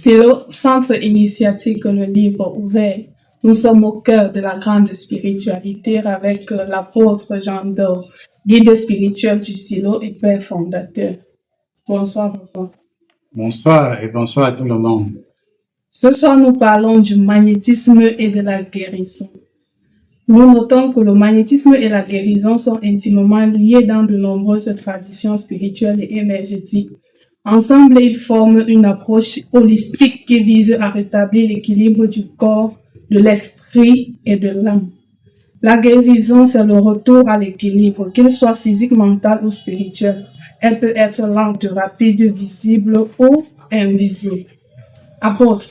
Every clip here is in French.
C'est le centre initiatique Le Livre Ouvert. Nous sommes au cœur de la grande spiritualité avec l'apôtre Jean d'Or, guide spirituel du Silo et père fondateur. Bonsoir, papa. Bonsoir et bonsoir à tout le monde. Ce soir, nous parlons du magnétisme et de la guérison. Nous notons que le magnétisme et la guérison sont intimement liés dans de nombreuses traditions spirituelles et énergétiques. Ensemble, ils forment une approche holistique qui vise à rétablir l'équilibre du corps, de l'esprit et de l'âme. La guérison, c'est le retour à l'équilibre, qu'il soit physique, mental ou spirituel. Elle peut être lente, rapide, visible ou invisible. Apôtre,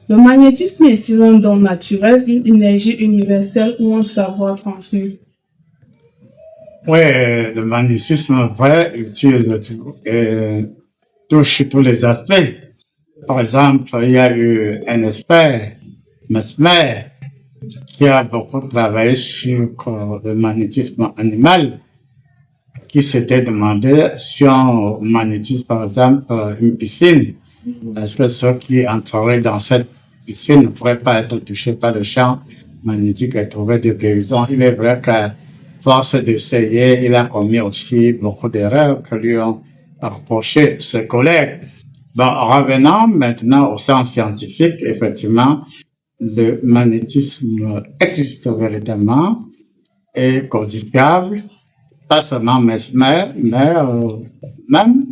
le magnétisme est-il un don naturel, une énergie universelle ou un savoir transmis? Oui, le magnétisme vrai touche tous les aspects. Par exemple, il y a eu un expert, Mesmer, qui a beaucoup travaillé sur le magnétisme animal, qui s'était demandé si on magnétise par exemple une piscine, est-ce que ceux qui entreraient dans cette piscine ne pourraient pas être touchés par le champ magnétique et trouver des guérisons. Il est vrai qu'à force d'essayer, il a commis aussi beaucoup d'erreurs que lui ont reproché ses collègues. Bon, revenons maintenant au sens scientifique, effectivement, le magnétisme existe véritablement et codifiable, pas seulement Mesmer, mais même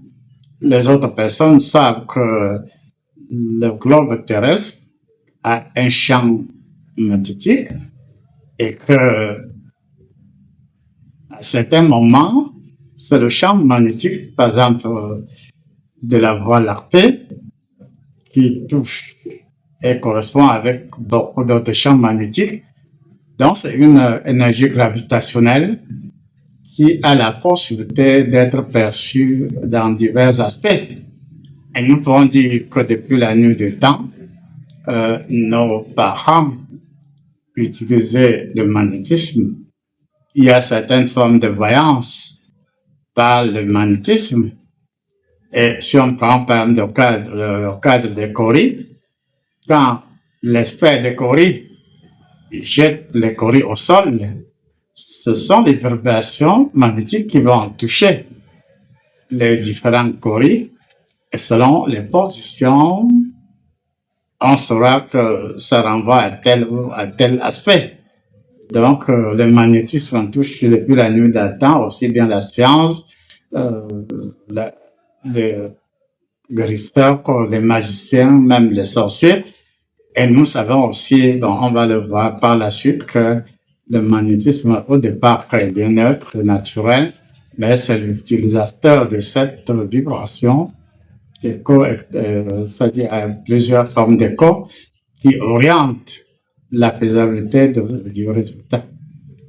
les autres personnes savent que le globe terrestre a un champ magnétique et que à certains moments, c'est le champ magnétique, par exemple, de la Voie lactée qui touche et correspond avec beaucoup d'autres champs magnétiques. Donc, c'est une énergie gravitationnelle qui a la possibilité d'être perçue dans divers aspects. Et nous pouvons dire que depuis la nuit des temps, nos parents utilisaient le magnétisme. Il y a certaines formes de voyance par le magnétisme. Et si on prend par exemple le cadre des coris, quand l'esprit des coris jette les coris au sol, ce sont des vibrations magnétiques qui vont toucher les différents coris. Et selon les positions, on saura que ça renvoie à tel ou à tel aspect. Donc, le magnétisme touche depuis la nuit des temps, aussi bien la science, les guérisseurs, les magiciens, même les sorciers. Et nous savons aussi, bon, on va le voir par la suite, que le magnétisme, au départ, est bien neutre, naturel, mais c'est l'utilisateur de cette vibration, écho, c'est-à-dire plusieurs formes d'écho, qui orientent la faisabilité du résultat.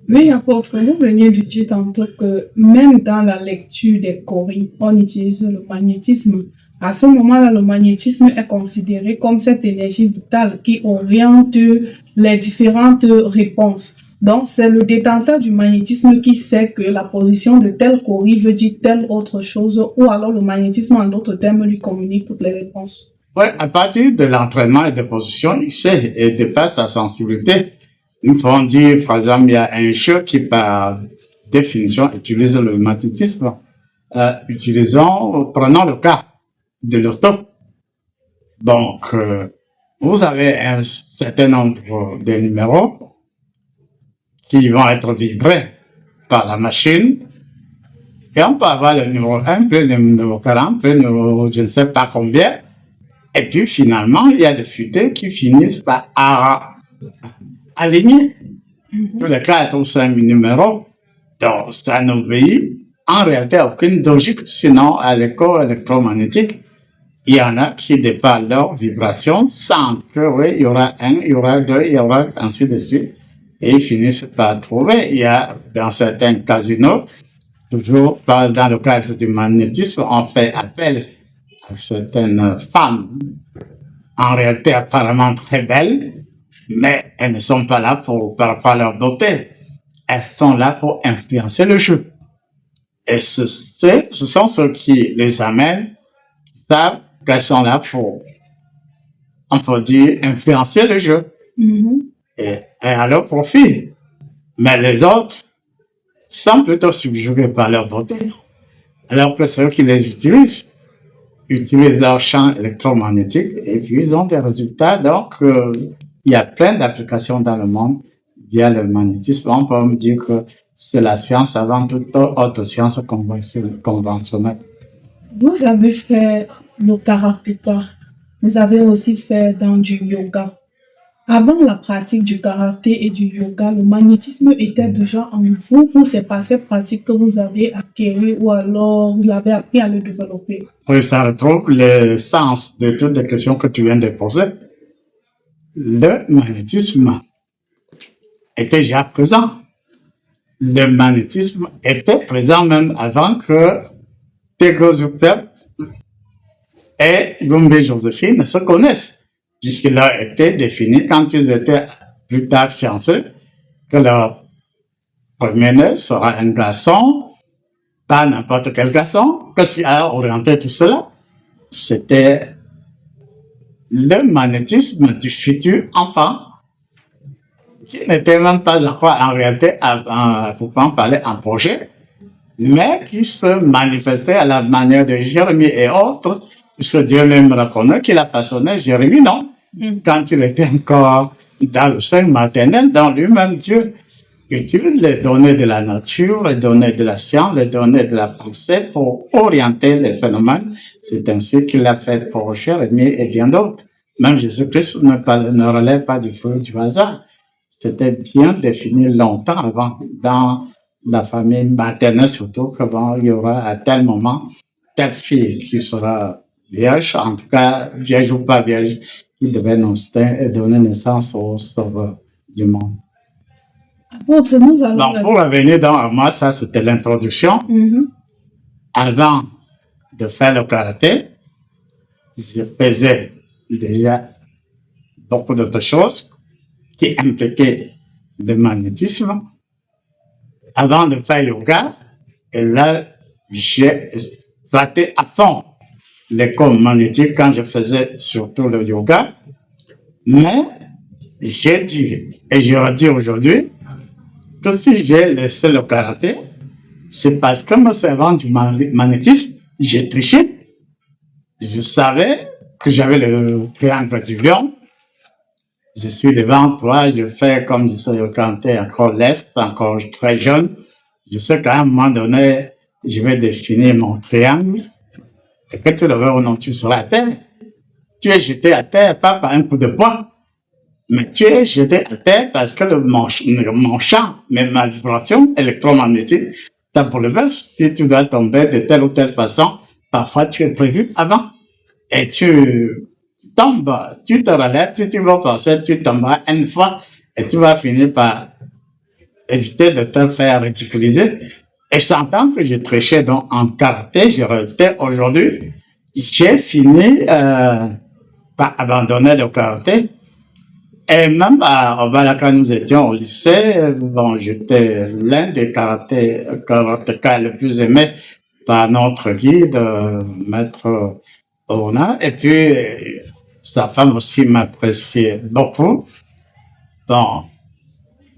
Oui, apôtre, vous venez de dire tantôt que même dans la lecture des coris, on utilise le magnétisme. À ce moment-là, le magnétisme est considéré comme cette énergie vitale qui oriente les différentes réponses. Donc, c'est le détenteur du magnétisme qui sait que la position de tel cori veut dire telle autre chose, ou alors le magnétisme, en d'autres termes, lui communique toutes les réponses. Oui, à partir de l'entraînement et de position, il sait et dépasse sa sensibilité. Nous pouvons dire, par exemple, il y a un jeu qui, par définition, utilise le magnétisme. Prenons le cas de l'auto. Donc, vous avez un certain nombre de numéros qui vont être vibrés par la machine. Et on peut avoir le numéro 1, puis le numéro 40, puis le numéro je ne sais pas combien. Et puis finalement, il y a des futées qui finissent par aligner tous les 4 ou 5 numéros. Donc, ça n'obéit en réalité à aucune logique, sinon à l'écho électromagnétique. Il y en a qui dépassent leur vibration, sentent que oui, il y aura 1, il y aura 2, il y aura ainsi de suite. Et ils finissent par trouver. Il y a dans certains casinos, toujours dans le cadre du magnétisme, on fait appel à certaines femmes, en réalité apparemment très belles, mais elles ne sont pas là par rapport à leur beauté. Elles sont là pour influencer le jeu. Et ce sont ceux qui les amènent, savent qu'elles sont là pour on peut dire, influencer le jeu et à leur profit. Mais les autres sont plutôt subjugués par leur beauté. Alors que ceux qui les utilisent leur champ électromagnétique et puis ils ont des résultats. Donc, il y a plein d'applications dans le monde via le magnétisme. On peut me dire que c'est la science avant toute autre science conventionnelle. Vous avez fait le karatéka. Vous avez aussi fait dans du yoga. Avant la pratique du karaté et du yoga, le magnétisme était déjà en vous ou c'est par cette pratique que vous avez acquis ou alors vous l'avez appris à le développer? Oui, ça retrouve le sens de toutes les questions que tu viens de poser. Le magnétisme était déjà présent. Le magnétisme était présent même avant que Tego Zuper et Gumbe Joséphine ne se connaissent, puisqu'il a été défini quand ils étaient plus tard fiancés que leur premier-né sera un garçon, pas n'importe quel garçon. Qu'est-ce qui a orienté tout cela? C'était le magnétisme du futur enfant, qui n'était même pas encore en réalité, pour pas en parler, un projet, mais qui se manifestait à la manière de Jérémie et autres, puisque Dieu même reconnaît qu'il a façonné Jérémie, non? Quand il était encore dans le sein maternel, dans lui-même, Dieu utilise les données de la nature, les données de la science, les données de la pensée pour orienter les phénomènes. C'est ainsi qu'il l'a fait pour Jérémie et bien d'autres. Même Jésus-Christ ne relève pas du fruit du hasard. C'était bien défini longtemps avant, dans la famille maternelle surtout, que bon, il y aura à tel moment telle fille qui sera vierge, en tout cas vierge ou pas vierge, qui devait donner naissance au sauveur du monde. Apôtre, nous allons... Donc, pour revenir dans moi, ça c'était l'introduction. Avant de faire le karaté, je faisais déjà beaucoup d'autres choses qui impliquaient le magnétisme. Avant de faire yoga, et là, j'ai exploité à fond les corps magnétiques quand je faisais surtout le yoga. Mais j'ai dit, et je redis aujourd'hui, que si j'ai laissé le karaté, c'est parce que me servant du magnétisme, j'ai triché. Je savais que j'avais le triangle du lion. Je suis devant toi, je fais comme je sais quand t'es encore leste, encore très jeune. Je sais qu'à un moment donné, je vais définir mon triangle. Et que tu le veux ou non, tu seras à terre. Tu es jeté à terre, pas par un coup de poing, mais tu es jeté à terre parce que mon champ, ma vibration électromagnétique, t'a bouleversé. Si tu dois tomber de telle ou telle façon, parfois tu es prévu avant. Et tu tombes, tu te relèves, si tu vas passer, tu tomberas une fois et tu vas finir par éviter de te faire ridiculiser. Et j'entends que je trichais donc en karaté, j'ai arrêté aujourd'hui. J'ai fini par abandonner le karaté. Et même au Balaka, nous étions au lycée, bon, j'étais l'un des karatékas le plus aimé par notre guide, maître Ona. Et puis, sa femme aussi m'appréciait beaucoup. Bon,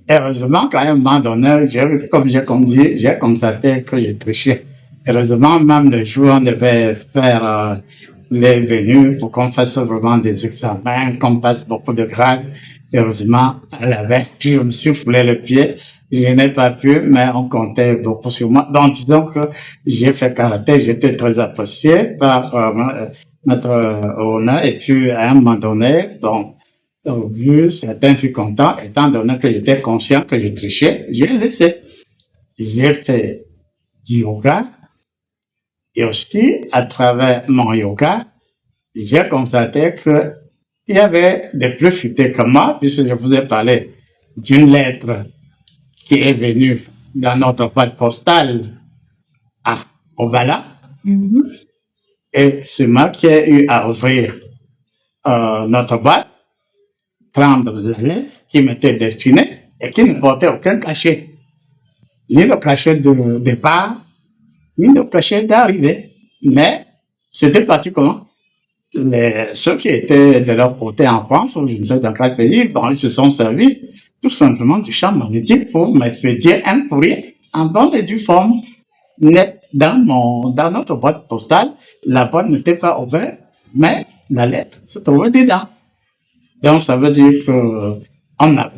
heureusement, quand même, à un moment donné, j'ai constaté que j'ai triché. Heureusement, même le jour où on devait faire les venues pour qu'on fasse vraiment des examens, qu'on passe beaucoup de grades, heureusement, à la veille, je me suis foulé le pied. Je n'ai pas pu, mais on comptait beaucoup sur moi. Donc, disons que j'ai fait karaté, j'étais très apprécié par Maître Ona. Et puis, à un moment donné, bon, au vu, certains sont contents, étant donné que j'étais conscient que je trichais, j'ai laissé. J'ai fait du yoga. Et aussi, à travers mon yoga, j'ai constaté que il y avait des plus futés que moi, puisque je vous ai parlé d'une lettre qui est venue dans notre boîte postale à Obala. Et c'est moi qui ai eu à ouvrir notre boîte, prendre la lettre qui m'était destinée et qui ne portait aucun cachet. Ni le cachet de départ, ni le cachet d'arrivée. Mais c'était parti comment? ceux qui étaient de leur côté en France, ou je ne sais dans quel pays, bon, ils se sont servis tout simplement du champ magnétique pour m'expédier un courrier en bonne et due forme. Dans notre boîte postale, la boîte n'était pas ouverte, mais la lettre se trouvait dedans. Donc, ça veut dire que, on a,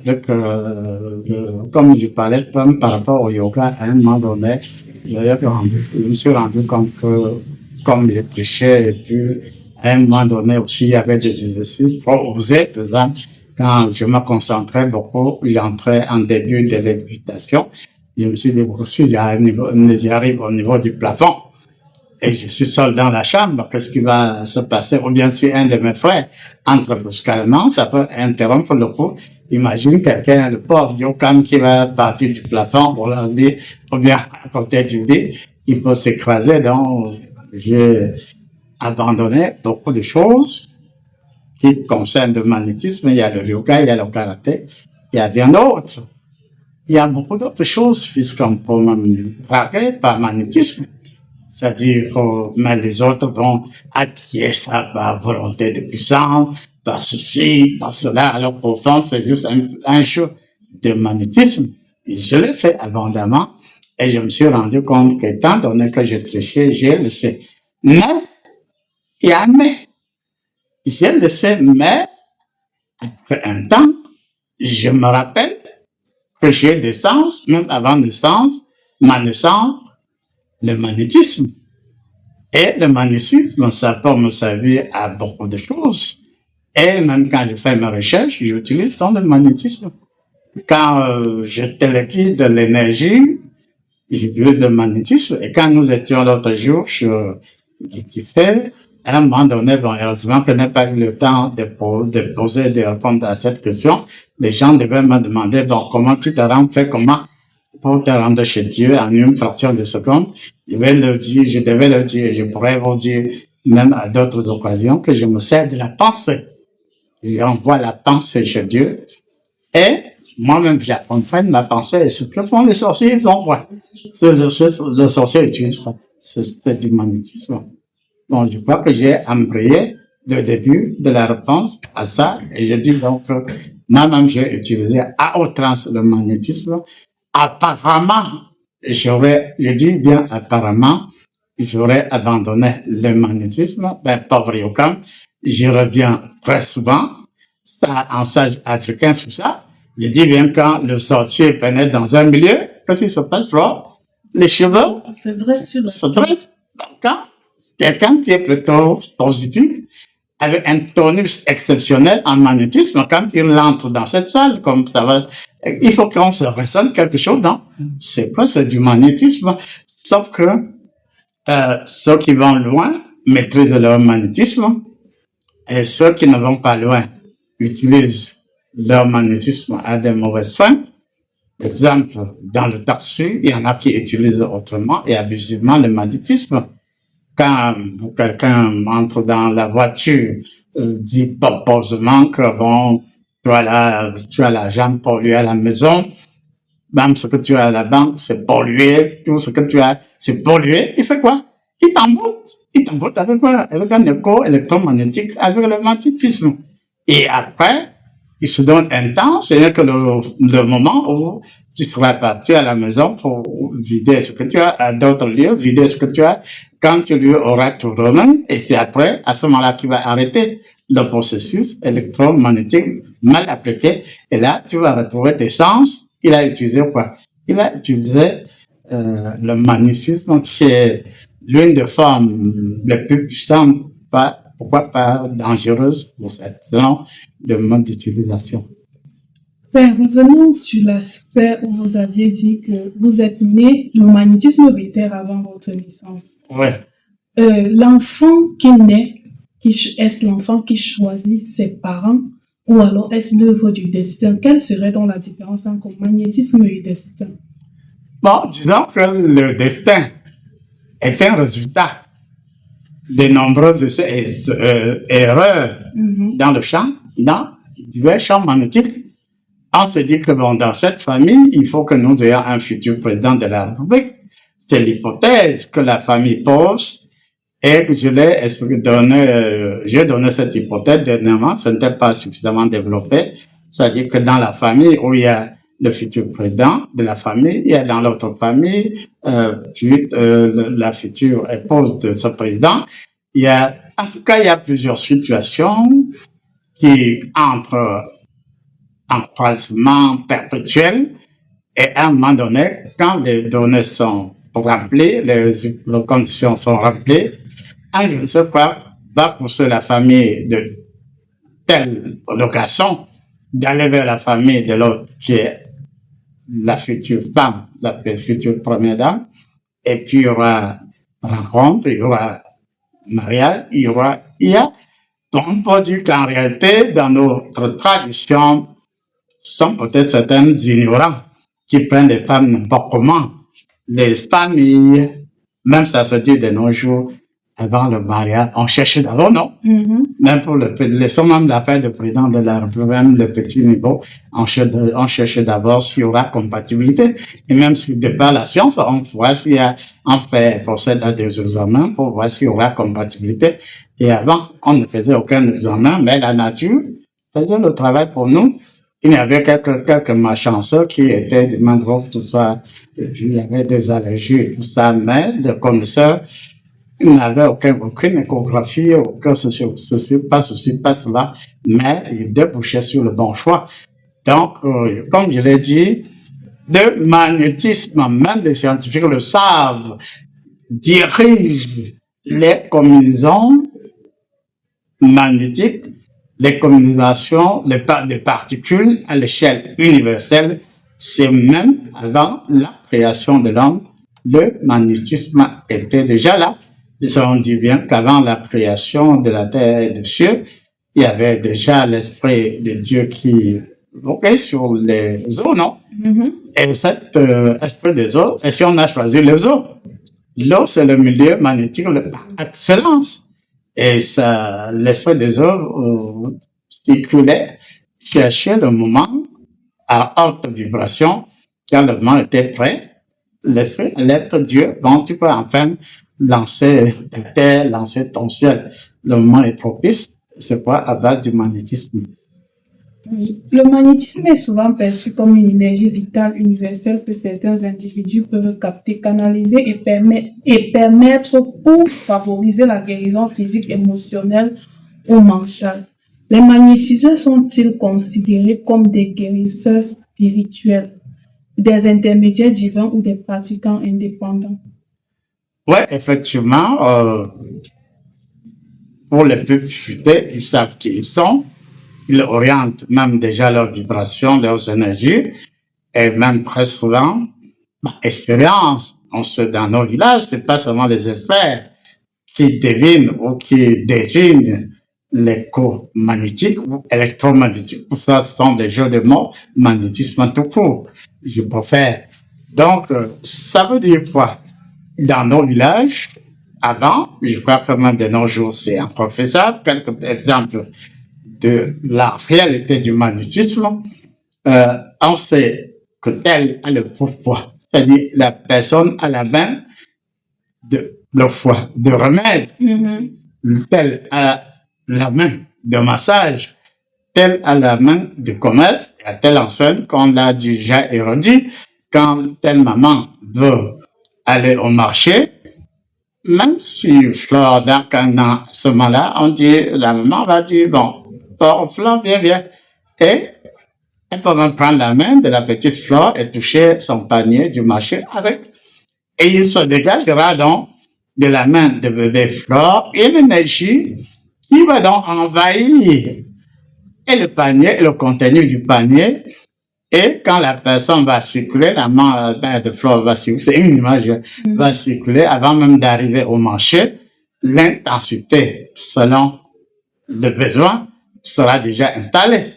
comme je parlais par rapport au yoga, à un moment donné, je me suis rendu compte que, comme j'ai triché, et puis, à un moment donné aussi, il y avait des exercices pour oser, par exemple, quand je me concentrais beaucoup, j'entrais en début de lévitation, je me suis dit, si j'arrive au niveau du plafond, et je suis seul dans la chambre, qu'est-ce qui va se passer? Ou bien si un de mes frères entre brusquement, ça peut interrompre le cours. Imagine quelqu'un, le pauvre Yokam, qui va partir du plafond pour leur dire, ou bien à côté du lit, il peut s'écraser. Donc, j'ai abandonné beaucoup de choses qui concernent le magnétisme. Il y a le yoga, il y a le karaté, il y a bien d'autres. Il y a beaucoup d'autres choses, puisqu'on peut même traquer par magnétisme. C'est-à-dire que mais les autres vont acquérir ça par volonté de puissance, par ceci, par cela, alors qu'au fond, c'est juste un jeu de magnétisme. Et je l'ai fait abondamment et je me suis rendu compte qu'étant donné que j'ai triché, j'ai laissé. Mais, il y a un mais. J'ai laissé, mais, après un temps, je me rappelle que j'ai des sens, même avant ma naissance, le magnétisme. Et le magnétisme, ça peut me servir à beaucoup de choses. Et même quand je fais mes recherches, j'utilise donc le magnétisme. Quand je téléguide de l'énergie, j'utilise le magnétisme. Et quand nous étions l'autre jour sur Gitifel, à un moment donné, bon, heureusement que je n'ai pas eu le temps de poser, de répondre à cette question, les gens devaient me demander, bon, comment tu te rends, fais comment pour te rendre chez Dieu en une fraction de seconde. Je devais le dire, je pourrais vous dire, même à d'autres occasions, que je me sers de la pensée. J'envoie la pensée chez Dieu. Et moi-même, j'accompagne ma pensée. Et ce que font les sorciers, ils envoient. Les sorciers utilisent pas. C'est du magnétisme. Bon, je crois que j'ai embrayé le début de la réponse à ça. Et je dis donc, moi-même, j'ai utilisé à outrance le magnétisme. Apparemment, je dis bien apparemment, j'aurais abandonné le magnétisme. Ben, pauvre Yokam, j'y reviens très souvent. Ça, en sage africain sur ça. Je dis bien quand le sorcier pénètre dans un milieu, qu'est-ce qui se passe là? Les cheveux se dressent. Quand quelqu'un qui est plutôt positif, avec un tonus exceptionnel en magnétisme, quand il entre dans cette salle, comme ça va, il faut qu'on se ressente quelque chose, non? C'est quoi? C'est du magnétisme. Sauf que ceux qui vont loin maîtrisent leur magnétisme et ceux qui ne vont pas loin utilisent leur magnétisme à des mauvaises fins. Par exemple, dans le taxi, il y en a qui utilisent autrement et abusivement le magnétisme. Quand quelqu'un entre dans la voiture, dit pompeusement que bon, tu as l'argent pollué à la maison, même ce que tu as à la banque, c'est pollué, tout ce que tu as, c'est pollué, il fait quoi? Il t'emboute avec quoi? Avec un écho électromagnétique, avec le magnétisme. Et après, il se donne un temps, c'est-à-dire que le moment où tu seras parti à la maison pour vider ce que tu as à d'autres lieux, vider ce que tu as, quand tu lui auras tout remis, et c'est après, à ce moment-là, qu'il va arrêter le processus électromagnétique mal appliqué, et là, tu vas retrouver tes sens. Il a utilisé quoi? Il a utilisé le magnétisme qui est l'une des formes les plus puissantes, pourquoi pas dangereuse pour cette genre de mode d'utilisation. Revenons sur l'aspect où vous aviez dit que vous êtes né, le magnétisme était avant votre naissance. Oui. L'enfant qui naît, est-ce l'enfant qui choisit ses parents ou alors est-ce l'œuvre du destin? Quelle serait donc la différence entre magnétisme et destin? Bon, disons que le destin est un résultat de nombreuses erreurs dans le champ, dans divers champs magnétiques. On se dit que bon, dans cette famille, il faut que nous ayons un futur président de la République. C'est l'hypothèse que la famille pose. Et j'ai donné cette hypothèse dernièrement, ce n'était pas suffisamment développé. C'est-à-dire que dans la famille où il y a le futur président de la famille, il y a dans l'autre famille, la future épouse de ce président. En tout cas, il y a plusieurs situations qui entrent en croisement perpétuel et à un moment donné, quand les données sont remplies, les conditions sont remplies, un je ne sais quoi va pousser la famille de telle location d'aller vers la famille de l'autre qui est la future femme, la future première dame, et puis il y aura rencontre, il y aura mariage, on peut dire qu'en réalité, dans notre tradition, sont peut-être certains ignorants qui prennent des femmes n'importe comment. Les familles, même ça se dit de nos jours, avant le mariage, on cherchait d'abord, non? Même pour laissons même l'affaire de président de la République, même de petit niveau, on cherchait d'abord s'il y aura compatibilité. Et même si de par la science, on voit procède à des examens pour voir s'il y aura compatibilité. Et avant, on ne faisait aucun examen, mais la nature faisait le travail pour nous. Il y avait quelques malchanceux qui étaient des membres, tout ça, et puis il y avait des allergies, tout ça, mais les connaisseurs, ils n'avaient aucune échographie, aucun ceci, pas cela, mais ils débouchaient sur le bon choix. Donc, comme je l'ai dit, le magnétisme, même les scientifiques le savent, dirige les combinaisons magnétiques, les combinaisons des particules à l'échelle universelle. C'est même avant la création de l'homme, le magnétisme était déjà là. On dit bien qu'avant la création de la terre et des cieux, il y avait déjà l'esprit de Dieu qui volait sur les eaux, non? Et cet esprit des eaux, et si on a choisi les eaux, l'eau c'est le milieu magnétique par excellence. Et ça, l'esprit des eaux circulait, cherchait le moment à haute vibration, quand le moment était prêt, l'être Dieu, bon, tu peux enfin lancer ta terre, lancer ton ciel. Le moment est propice, c'est quoi? À base du magnétisme. Oui. Le magnétisme est souvent perçu comme une énergie vitale universelle que certains individus peuvent capter, canaliser et permettre pour favoriser la guérison physique, émotionnelle ou mentale. Les magnétiseurs sont-ils considérés comme des guérisseurs spirituels, des intermédiaires divins ou des pratiquants indépendants? Ouais, effectivement, pour les plus futés, ils savent qui ils sont. Ils orientent même déjà leurs vibrations, leurs énergies, et même très souvent, par expérience, dans nos villages, c'est pas seulement les experts qui devinent ou qui désignent l'écho-magnétique ou électromagnétique. Pour ça, ce sont des jeux de mots, magnétisme tout court. Je préfère. Donc, ça veut dire quoi? Dans nos villages, avant, je crois que même de nos jours, c'est encore faisable. Quelques exemples de la réalité du magnétisme. On sait que tel a le pourpoids, c'est-à-dire la personne a la main de remède, tel a la main de massage, tel a la main de commerce, à telle enseigne qu'on l'a déjà érudit. Quand telle maman veut aller au marché, même si Flore, dans ce moment-là, on dit, la maman va dire, bon, Flore, viens. Et elle peut même prendre la main de la petite Flore et toucher son panier du marché avec. Et il se dégagera donc de la main de bébé Flore une énergie qui va donc envahir et le panier et le contenu du panier. Et quand la personne va circuler, la main de Flore va circuler, c'est une image, va circuler avant même d'arriver au marché, l'intensité, selon le besoin, sera déjà installée.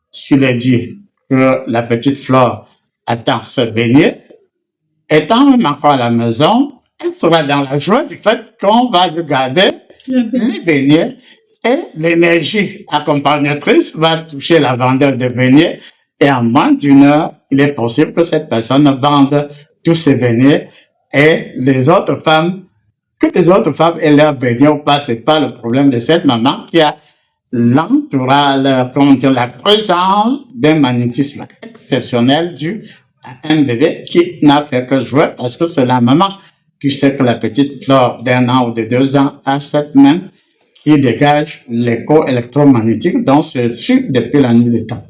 S'il est dit que la petite Flore attend se baigner, étant même encore à la maison, elle sera dans la joie du fait qu'on va lui garder les beignets et l'énergie accompagnatrice va toucher la vendeur de beignets. Et en moins d'une heure, il est possible que cette personne vende tous ses beignets et les autres femmes Que les autres femmes aient leur béni ou pas, c'est pas le problème de cette maman qui a l'entourage, comment dire, la présence d'un magnétisme exceptionnel dû à un bébé qui n'a fait que jouer parce que c'est la maman qui sait que la petite fleur d'1 an ou de 2 ans a cette main qui dégage l'écho électromagnétique dont c'est su depuis la nuit des temps.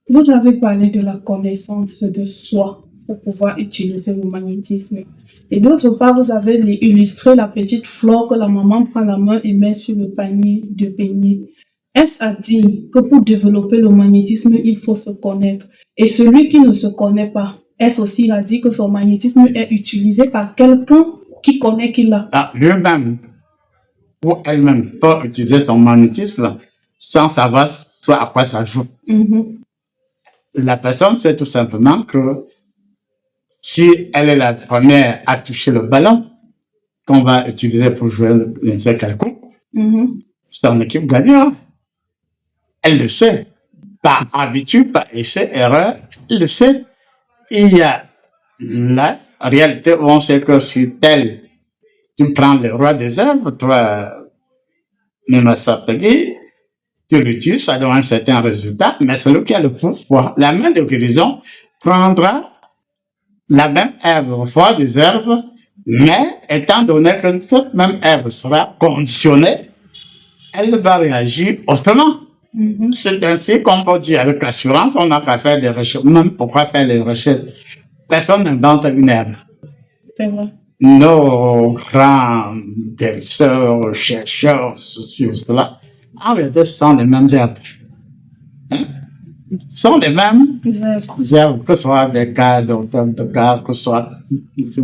Vous avez parlé de la connaissance de soi pour pouvoir utiliser le magnétisme. Et d'autre part, vous avez illustré la petite fleur que la maman prend la main et met sur le panier de beignets. Est-ce à dire que pour développer le magnétisme, il faut se connaître? Et celui qui ne se connaît pas, est-ce aussi à dire que son magnétisme est utilisé par quelqu'un qui connaît qu'il l'a? Lui-même ou elle-même peut utiliser son magnétisme sans savoir soit à quoi ça joue. La personne sait tout simplement que si elle est la première à toucher le ballon qu'on va utiliser pour jouer une seule quelconque, son équipe gagnera. Elle le sait. Par habitude, par essai, erreur, elle le sait. Il y a la réalité où on sait que sur tel, tu prends le roi des herbes, toi, Memasapegi, tu l'utilises, ça donne un certain résultat, mais celui qui a le pouvoir, la main de guérison, prendra la même herbe, roi des herbes, mais étant donné que cette même herbe sera conditionnée, elle va réagir autrement. C'est ainsi qu'on peut dire avec assurance, on n'a qu'à faire des recherches. Même pourquoi faire des recherches? Personne n'invente une herbe. C'est vrai. Nos grands guérisseurs, chercheurs, ceci ou cela, en réalité, ce sont les mêmes herbes. Ce sont les mêmes herbes, que ce soit des cas de cas, que ce soit, ce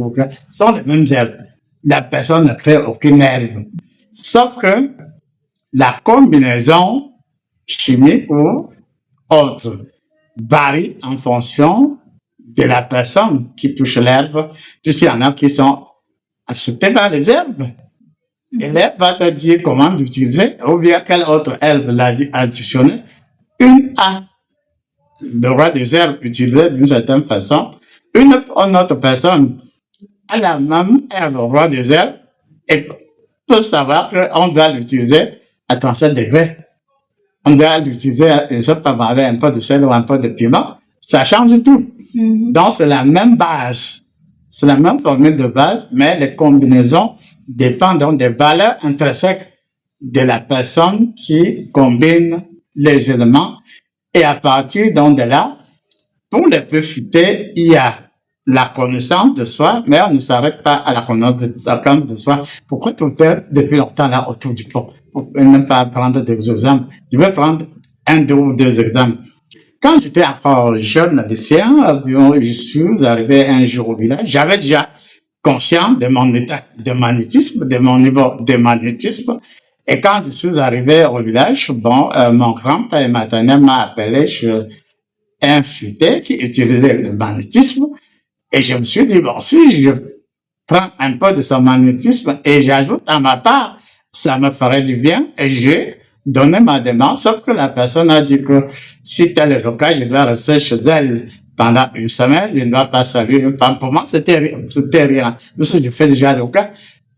sont les mêmes herbes. La personne ne crée aucune herbe. Sauf que la combinaison chimique ou autre varie en fonction de la personne qui touche l'herbe. Tu sais, il y en a qui sont acceptés par les herbes. Et l'herbe va te dire comment l'utiliser, ou bien quelle autre herbe l'a additionné. Une a le roi des herbes utilisé d'une certaine façon. Une autre personne a la même herbe, le roi des herbes, et peut savoir qu'on doit l'utiliser à 37 degrés. On doit l'utiliser, je sais pas, avec un peu de sel ou un peu de piment. Ça change tout. Donc, c'est la même base. C'est la même formule de base, mais les combinaisons dépendent donc des valeurs intrinsèques de la personne qui combine les éléments. Et à partir donc de là, pour les plus futés, il y a la connaissance de soi, mais on ne s'arrête pas à la connaissance de soi. Pourquoi tout est depuis longtemps là autour du pot? Pour ne pas prendre des exemples. Je vais prendre un, deux ou deux exemples. Quand j'étais encore jeune lycéen, je suis arrivé un jour au village, j'avais déjà conscience de mon état de magnétisme, de mon niveau de magnétisme. Et quand je suis arrivé au village, mon grand-père maternel m'a appelé chez un futé qui utilisait le magnétisme. Et je me suis dit, bon, si je prends un peu de son magnétisme et j'ajoute à ma part, ça me ferait du bien. Et j'ai donné ma demande, sauf que la personne a dit que si tel est le cas, je dois rester chez elle pendant une semaine, je ne dois pas saluer une femme. Pour moi, c'était rien. Parce que je fais déjà le cas,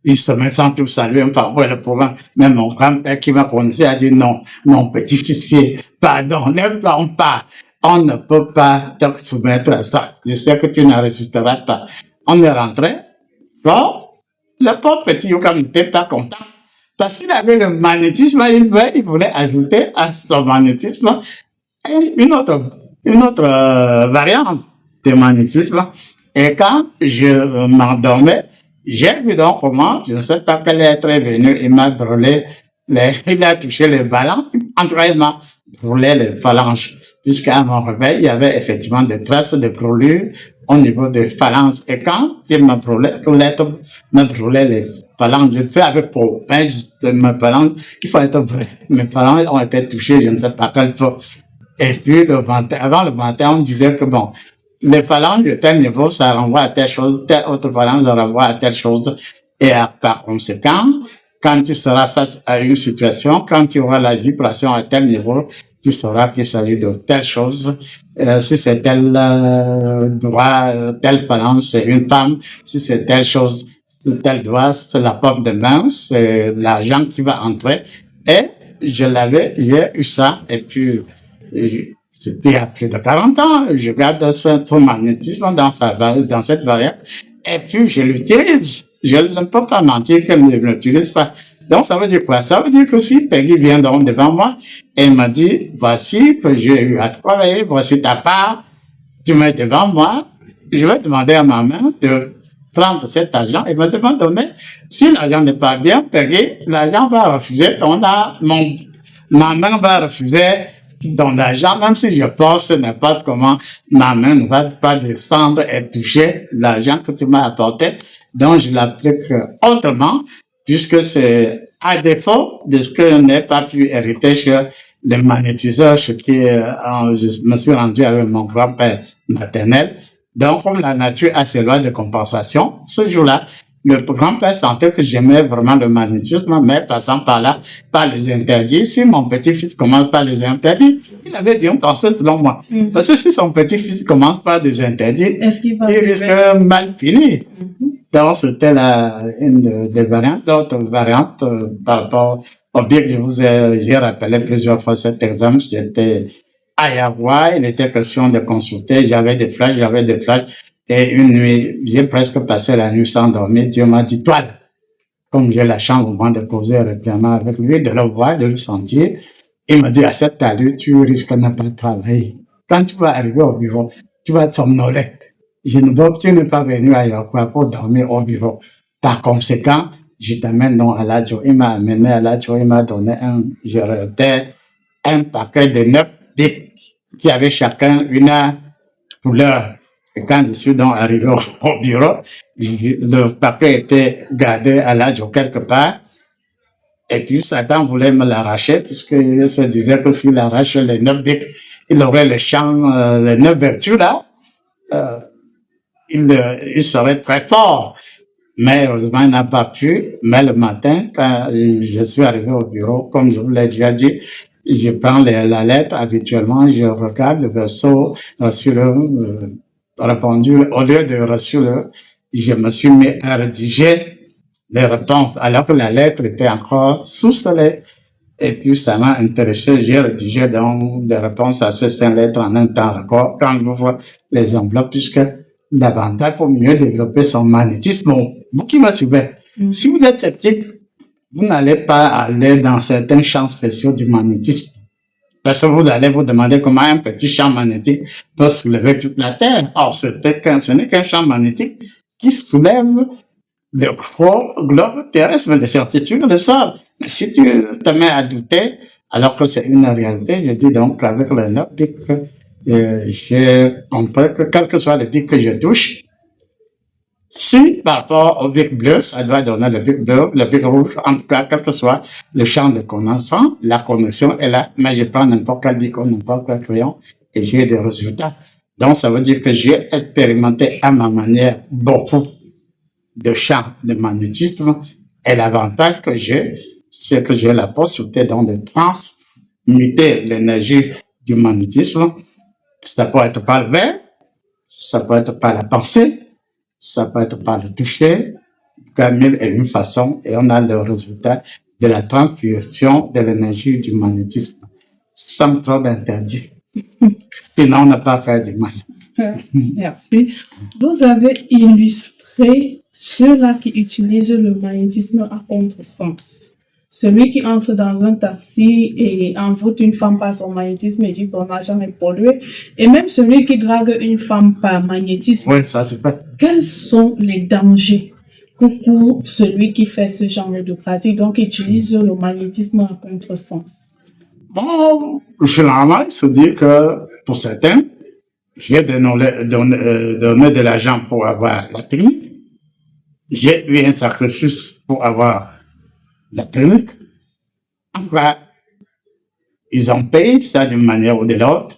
une semaine sans tout saluer une femme. Ouais, le problème. Même mon grand-père qui m'a prononcé a dit non, mon petit-fils, pardon, lève-toi, on part. On ne peut pas te soumettre à ça. Je sais que tu ne résisteras pas. On est rentré. Bon, le pauvre petit Yukam n'était pas content. Parce qu'il avait le magnétisme, il voulait ajouter à son magnétisme une autre variante de magnétisme. Et quand je m'endormais, j'ai vu donc comment, je ne sais pas quel être est venu, il m'a brûlé, il a touché les ballons, en tout cas, il m'a brûlé les phalanges. Jusqu'à mon réveil, il y avait effectivement des traces de brûlure au niveau des phalanges. Et quand il m'a brûlé, l'être m'a brûlé les phalanges, je le fais avec peau. Mes phalanges, il faut être vrai. Mes phalanges ont été touchées, je ne sais pas quelle fois. Et puis, avant le matin, on disait que bon, les phalanges de tel niveau, ça renvoie à telle chose, telle autre phalange, ça renvoie à telle chose. Et par conséquent, quand tu seras face à une situation, quand tu auras la vibration à tel niveau, tu sauras qu'il s'agit de telle chose. Si c'est tel droit, telle phalange, c'est une femme. Si c'est telle chose, tel doigt, c'est la pomme de main, c'est l'argent qui va entrer. Et j'ai eu ça, et puis, c'était il y a plus de 40 ans, je garde ce magnétisme dans cette variable, et puis je l'utilise. Je ne peux pas mentir qu'elle ne l'utilise pas. Donc, ça veut dire quoi? Ça veut dire que si Peggy vient donc devant moi, et m'a dit, voici que j'ai eu à travailler, voici ta part, tu mets devant moi, je vais demander à ma main de prendre cet argent et me demander si l'argent n'est pas bien payé, l'argent va refuser ma main va refuser ton argent, même si je pense n'importe comment, ma main ne va pas descendre et toucher l'argent que tu m'as apporté. Donc, je l'applique autrement, puisque c'est à défaut de ce que je n'ai pas pu hériter chez les magnétiseurs, ce qui, je me suis rendu avec mon grand-père maternel. Donc, comme la nature a ses lois de compensation, ce jour-là, le grand-père sentait que j'aimais vraiment le magnétisme, mais passant par là, par les interdits, si mon petit-fils commence par les interdits, il avait bien pensé selon moi. Parce que si son petit-fils commence par des interdits, il risque mal finir. Donc, c'était une des variantes. D'autres variantes par rapport au bien que j'ai rappelé plusieurs fois cet exemple, c'était à Hawaï, il était question de consulter, j'avais des flashs, et une nuit, j'ai presque passé la nuit sans dormir. Dieu m'a dit, toi, là, comme j'ai la chance au moment de poser régulièrement avec lui, de le voir, de le sentir, il m'a dit, à cette allure, tu risques de ne pas travailler. Quand tu vas arriver au bureau, tu vas te somnoler. Tu n'es pas venu ailleurs pour dormir au bureau. Par conséquent, je t'amène donc à la joie. Il m'a amené à la joie, il m'a donné un paquet de 9 bics qui avaient chacun une couleur. Et quand je suis donc arrivé au bureau, le paquet était gardé à la joie quelque part. Et puis Satan voulait me l'arracher puisqu'il se disait que s'il arrache les 9 bics, il aurait les 9 vertus là. Il serait très fort. Mais heureusement, il n'a pas pu. Mais le matin, quand je suis arrivé au bureau, comme je vous l'ai déjà dit, je prends la lettre habituellement, je regarde le verso, reçu-le, répondu. Au lieu de reçu-le, je me suis mis à rédiger les réponses, alors que la lettre était encore sous soleil. Et puis, ça m'a intéressé. J'ai rédigé donc des réponses à ces 5 lettres en un temps record. Quand je vois les enveloppes, puisque l'avantage pour mieux développer son magnétisme, vous qui me suivez, si vous êtes sceptique, vous n'allez pas aller dans certains champs spéciaux du magnétisme. Parce que vous allez vous demander comment un petit champ magnétique peut soulever toute la Terre. Or, ce n'est qu'un champ magnétique qui soulève le gros globe terrestre, mais de certitude le sol. Mais si tu te mets à douter, alors que c'est une réalité, je dis donc qu'avec le 9 pics, j'ai compris que quel que soit le pic que je touche, si par rapport au bic bleu, ça doit donner le bic bleu, le bic rouge, en tout cas, quel que soit le champ de connexion, la connexion est là, mais je prends n'importe quel bic ou n'importe quel crayon et j'ai des résultats. Donc, ça veut dire que j'ai expérimenté à ma manière beaucoup de champs de magnétisme et l'avantage que j'ai, c'est que j'ai la possibilité donc de transmuter l'énergie du magnétisme. Ça peut être par le verbe, ça peut être par la pensée, ça peut être par le toucher, comme mille et une façons, et on a le résultat de la transfusion de l'énergie du magnétisme, sans trop d'interdits. Sinon, on n'a pas fait du mal. Merci. Vous avez illustré ceux-là qui utilisent le magnétisme à contresens. Celui qui entre dans un taxi et envoûte une femme par son magnétisme et dit ton argent est pollué. Et même celui qui drague une femme par magnétisme. Oui, ça c'est fait. Quels sont les dangers pour celui qui fait ce genre de pratique, donc utilise le magnétisme à contresens? Bon, généralement, il se dit que pour certains, j'ai donné de l'argent pour avoir la technique. J'ai eu un sacrifice pour avoir la technique. En tout cas, ils ont payé ça d'une manière ou de l'autre.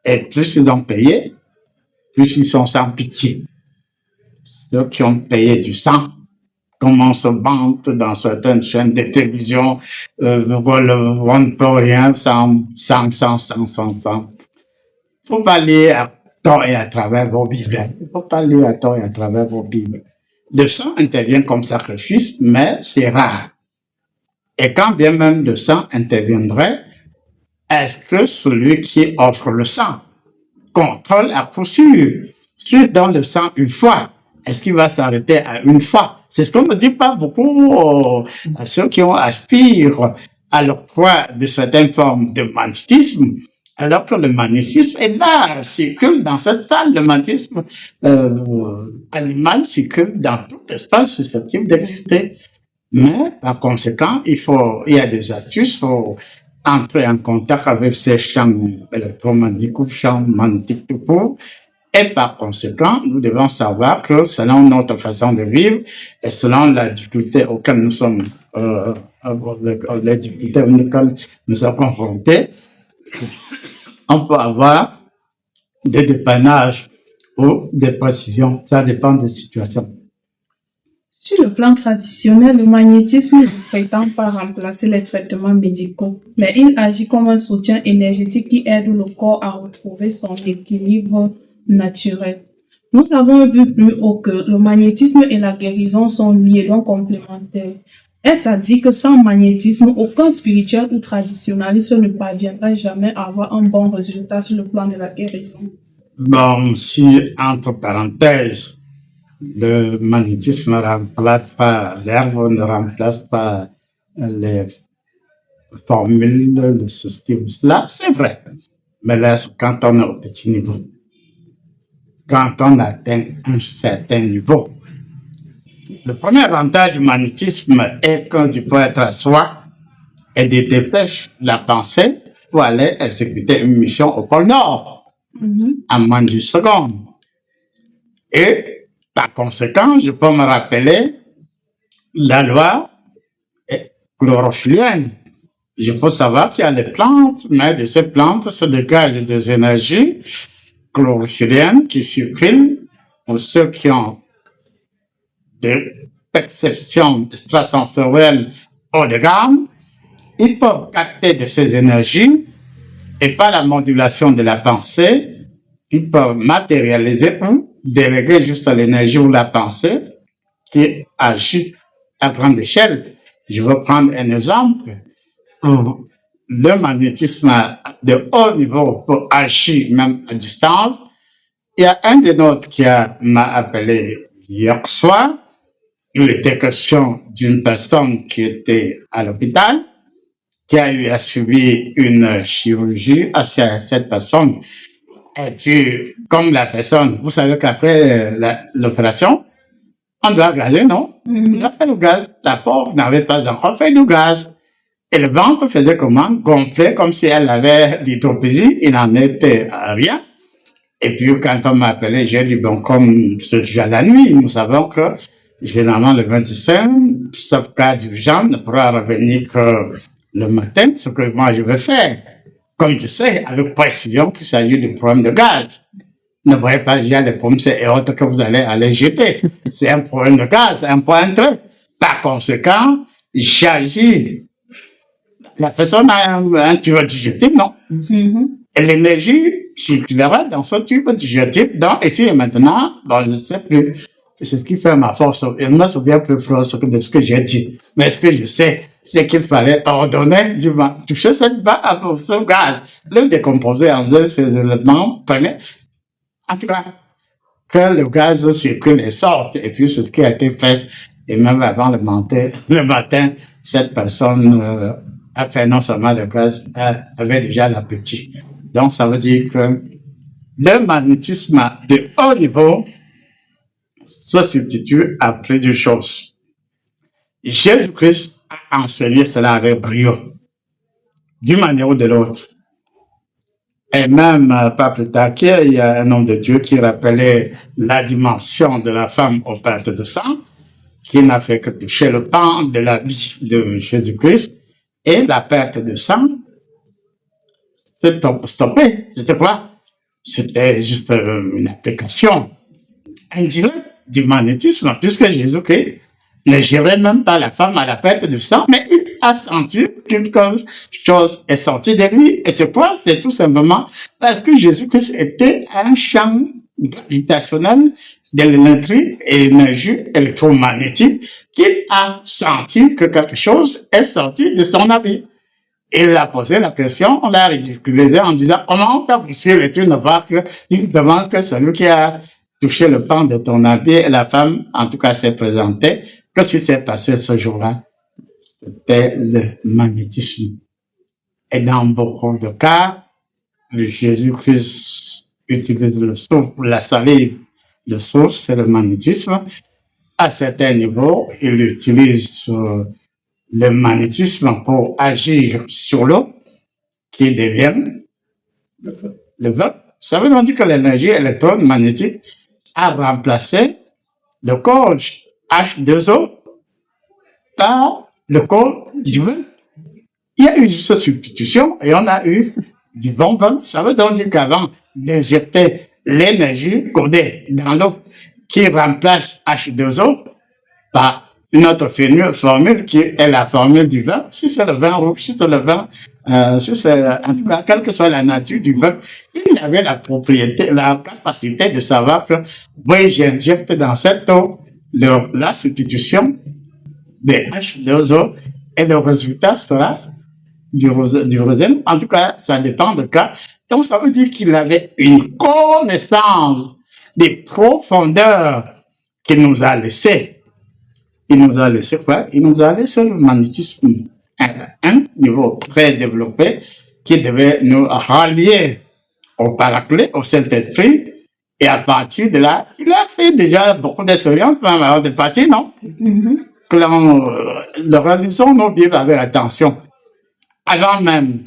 Et plus ils ont payé, plus ils sont sans pitié. Ceux qui ont payé du sang, comme on se vante dans certaines chaînes de télévision, on ne peut rien sans. Faut pas lire à tort et à travers vos Bibles. Il faut pas lire à tort et à travers vos Bibles. le sang intervient comme sacrifice, mais c'est rare. Et quand bien même le sang interviendrait, est-ce que celui qui offre le sang contrôle à coup sûr? S'il donne le sang une fois, est-ce qu'il va s'arrêter à une fois? C'est ce qu'on ne dit pas beaucoup à ceux qui aspirent à l'octroi de certaines formes de magnétisme, alors que le magnétisme est là, circule dans cette salle. Le magnétisme animal circule dans tout espace susceptible d'exister. Mais par conséquent, il y a des astuces pour entrer en contact avec ces champs électromagnétiques ou champs magnétiques tout court. Et par conséquent, nous devons savoir que selon notre façon de vivre et selon la difficulté auquel nous sommes, les difficultés auxquelles nous sommes confrontés, on peut avoir des dépannages ou des précisions. Ça dépend des situations. Sur le plan traditionnel, le magnétisme ne prétend pas remplacer les traitements médicaux, mais il agit comme un soutien énergétique qui aide le corps à retrouver son équilibre naturel. Nous avons vu plus haut que le magnétisme et la guérison sont liés, donc complémentaires. Est-ce à dire que sans magnétisme, aucun spirituel ou traditionnaliste ne parviendra jamais à avoir un bon résultat sur le plan de la guérison? Bon, si, entre parenthèses, le magnétisme ne remplace pas l'herbe, ne remplace pas les formules de ceci ou cela, c'est vrai. Mais là, quand on est au petit niveau, quand on atteint un certain niveau, le premier avantage du magnétisme est que tu peux être à soi et de dépêcher la pensée pour aller exécuter une mission au pôle Nord en moins d'une seconde. Et par conséquent, je peux me rappeler la loi chlorophyllienne. Il faut savoir qu'il y a des plantes, mais de ces plantes se dégagent des énergies chlorophylliennes qui circulent pour ceux qui ont des perceptions extrasensorielles haut de gamme. Ils peuvent capter de ces énergies et par la modulation de la pensée, ils peuvent matérialiser ou déléguer juste à l'énergie ou la pensée qui agit à grande échelle. Je vais prendre un exemple. Le magnétisme de haut niveau peut agir même à distance. Il y a un des nôtres qui m'a appelé hier soir. Il était question d'une personne qui était à l'hôpital, qui a eu à subir une chirurgie à cette personne. Et puis, comme la personne, vous savez qu'après l'opération, on doit gazer, non? On doit faire le gaz. La pauvre n'avait pas encore fait du gaz. Et le ventre faisait comment? Gonfler comme si elle avait l'hydropésie. Il n'en était rien. Et puis, quand on m'a appelé, j'ai dit, bon, comme c'est déjà la nuit, nous savons que généralement le 25, sauf cas d'urgence, ne pourra revenir que le matin, ce que moi je vais faire. Comme je sais, avec précision qu'il s'agit du problème de gaz. Ne voyez pas déjà les pommes et autres que vous allez aller jeter. C'est un problème de gaz, un point d'entrée. Par conséquent, j'agis. La personne a un tube digestif, non? Et l'énergie circulera dans ce tube digestif. Donc, ici et maintenant, bon, je ne sais plus. C'est ce qui fait ma force. Je ne me souviens plus de ce que j'ai dit. Mais ce que je sais, c'est qu'il fallait ordonner toucher cette barre pour ce gaz. Le décomposer en deux, ces éléments, prenez. En tout cas, que le gaz circule et sorte. Et puis, c'est ce qui a été fait. Et même avant le matin, cette personne a fait non seulement le gaz, avait déjà l'appétit. Donc, ça veut dire que le magnétisme de haut niveau se substitue à plus de choses. Jésus-Christ a enseigné cela avec brio, d'une manière ou de l'autre. Et même, pas plus tard, il y a un homme de Dieu qui rappelait la dimension de la femme aux pertes de sang, qui n'a fait que toucher le pan de la vie de Jésus-Christ, et la perte de sang s'est stoppée. C'était quoi? C'était juste une application indirecte du magnétisme, puisque Jésus-Christ ne gérait même pas la femme à la perte de sang, mais il a senti quelque chose est sorti de lui. Et je crois que c'est tout simplement parce que Jésus-Christ était un champ gravitationnelle de l'énergie électromagnétique qu'il a senti que quelque chose est sorti de son habit. Il a posé la question, on l'a ridiculisé en disant comment t'as poussé et tu ne vois que, tu demandes que celui qui a touché le pan de ton habit et la femme, en tout cas, s'est présentée. Qu'est-ce qui s'est passé ce jour-là? C'était le magnétisme. Et dans beaucoup de cas, Jésus-Christ utilise le source, la salive. Le source, c'est le magnétisme. À certains niveaux, il utilise le magnétisme pour agir sur l'eau, qui devient le vent. Ça veut dire que l'énergie électromagnétique a remplacé le code H2O par le code du vent. Il y a eu cette substitution et on a eu du bon vent. Ça veut donc dire qu'avant d'injecter l'énergie codée dans l'eau qui remplace H2O par une autre formule qui est la formule du vin, si c'est le vin rouge, si c'est le vin, si c'est, en tout cas, quelle que soit la nature du vin, il avait la propriété, la capacité de savoir que, oui, j'injecte dans cette eau la substitution de H2O et le résultat sera du rosé. En tout cas, ça dépend de cas. Donc, ça veut dire qu'il avait une connaissance des profondeurs qu'il nous a laissées. Il nous a laissé quoi? Il nous a laissé le magnétisme à un niveau très développé qui devait nous rallier au Paraclet, au Saint-Esprit. Et à partir de là, il a fait déjà beaucoup d'expériences, même avant de partir, non? Que le réalisons nos Bibles avec attention. Avant même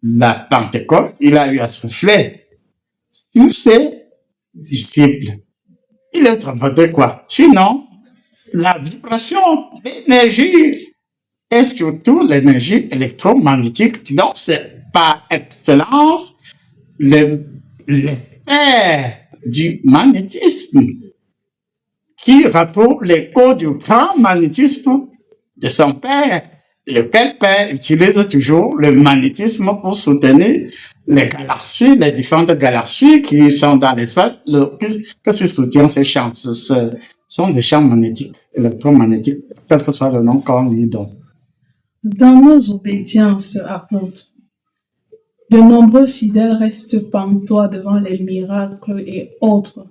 la Pentecôte, il a eu à souffler sur ses disciples. Il est trembloté quoi? Sinon, la vibration, l'énergie, et surtout l'énergie électromagnétique. Donc, c'est par excellence l'effet du magnétisme qui retrouve l'écho du grand magnétisme de son père. Lequel père utilise toujours le magnétisme pour soutenir les galaxies, les différentes galaxies qui sont dans l'espace, que se soutient ces champs. Ce sont des champs magnétiques, électromagnétiques, quel que soit le nom qu'on lui donne. Dans nos obédiences apôtres, de nombreux fidèles restent pantois devant les miracles et autres.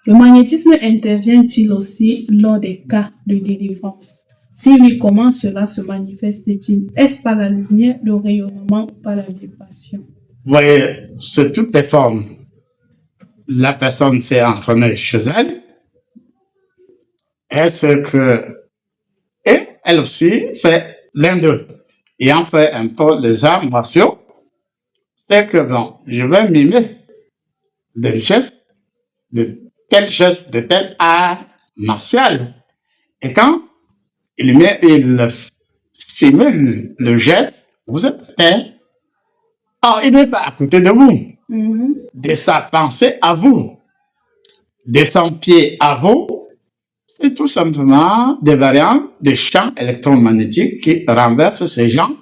Le magnétisme intervient-il aussi lors des cas de délivrance? Si oui, comment cela se manifeste-t-il? Est-ce par la lumière, le rayonnement ou par la vibration? Vous voyez, c'est toutes les formes. La personne s'est entraînée chez elle. Et elle aussi fait l'un d'eux. Et en fait un peu les arts martiaux. C'est que bon, je vais mimer des gestes, de tel art martial. Et quand il simule le geste, vous êtes à terre. Or, il n'est pas à côté de vous. De sa pensée à vous, de son pied à vous, c'est tout simplement des variantes des champs électromagnétiques qui renversent ces gens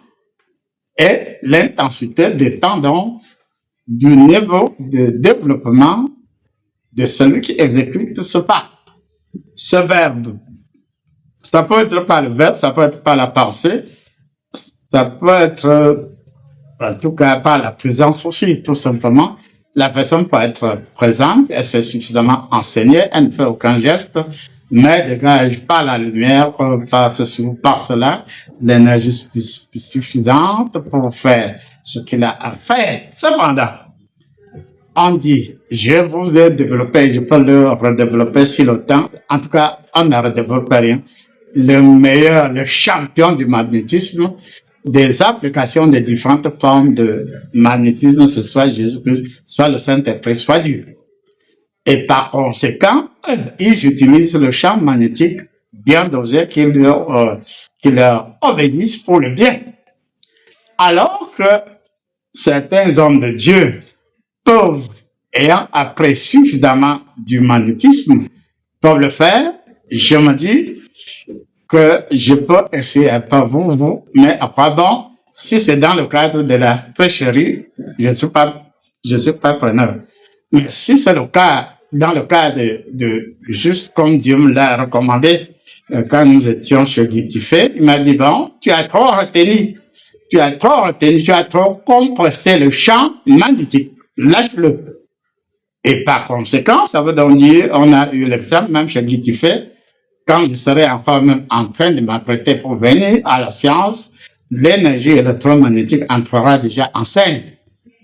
et l'intensité dépend donc du niveau de développement de celui qui exécute ce pas. Ce verbe, ça peut être par le verbe, ça peut être par la pensée, ça peut être, en tout cas, par la présence aussi, tout simplement. La personne peut être présente, elle s'est suffisamment enseignée, elle ne fait aucun geste, mais dégage par la lumière, par ceci ou par cela, l'énergie suffisante pour faire ce qu'il a à faire. Cependant, on dit, je vous ai développé, je peux le redévelopper si le temps, en tout cas, on n'a redéveloppé rien. Le meilleur, le champion du magnétisme, des applications des différentes formes de magnétisme, ce soit Jésus-Christ, soit le Saint-Esprit, soit Dieu. Et par conséquent, ils utilisent le champ magnétique bien dosé qui leur obéissent pour le bien. Alors que certains hommes de Dieu peuvent, ayant appris suffisamment du magnétisme, peuvent le faire. Je me dis que je peux essayer, pas vous, mais après, bon, si c'est dans le cadre de la tricherie, je ne suis pas preneur. Mais si c'est le cas, dans le cas de juste comme Dieu me l'a recommandé, quand nous étions chez Guitifé, il m'a dit, bon, tu as trop retenu, tu as trop compressé le champ magnétique, lâche-le. Et par conséquent, ça veut donc dire, on a eu l'exemple même chez Guitifé, quand je serai encore même en train de m'apprêter pour venir à la science, l'énergie électromagnétique entrera déjà en scène